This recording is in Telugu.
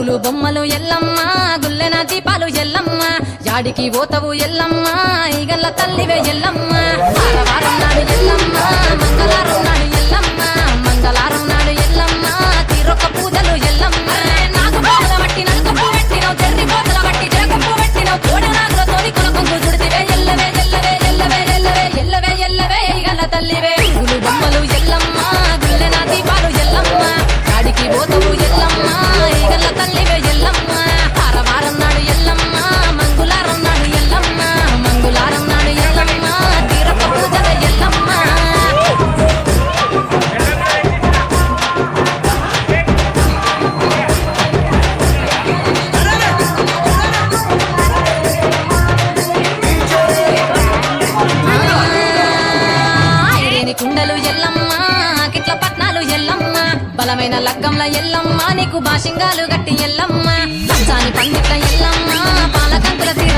పూలు బొమ్మలు ఎల్లమ్మ గుల్లెన దీపాలు ఎల్లమ్మ యాడికి పోతవు ఎల్లమ్మ ఈగల్ల తల్లివే ఎల్లమ్మ వారం నాడు ఎల్లమ్మ మంగళవారం నాడు ఎల్లమ్మ మంగళవారం నాడు ఎల్లమ్మ తీరొక్క పూజలు ఎల్లమ్మ నాకు పూల బట్టి నలుకప్పు పెట్టినవు చెర్రి పోతల బట్టి జరకప్పు పెట్టినవు కోడ నాగులతోని కొనకొంగు చుడితివే ఎల్లవే ఎల్లవే ఎల్లవే ఎల్లవే ఎల్లవే ఎల్లవే ఈగల్ల తల్లివే పూలు బొమ్మలు ఎల్లమ్మ గుల్లెన దీపాలు ఎల్లమ్మ యాడికి పోతవు ఎల్లమ్మ ఈగల్ల తల్లివే ఎల్లమ్మ వారం నాడు ఎల్లమ్మ మంగళవారం నాడు ఎల్లమ్మ మంగళవారం నాడు ఎల్లమ్మ తీరొక్క పూజల ఎల్లమ్మ కుండలు ఎల్లమ్మ కిట్ల పట్నాలు ఎల్లమ్మ బలమైన లగ్గంల ఎల్లమ్మ నీకు బాషింగాలు గట్టి ఎల్లమ్మ లంచాని పండిట్ల ఎల్లమ్మ పాలకంకుల తీర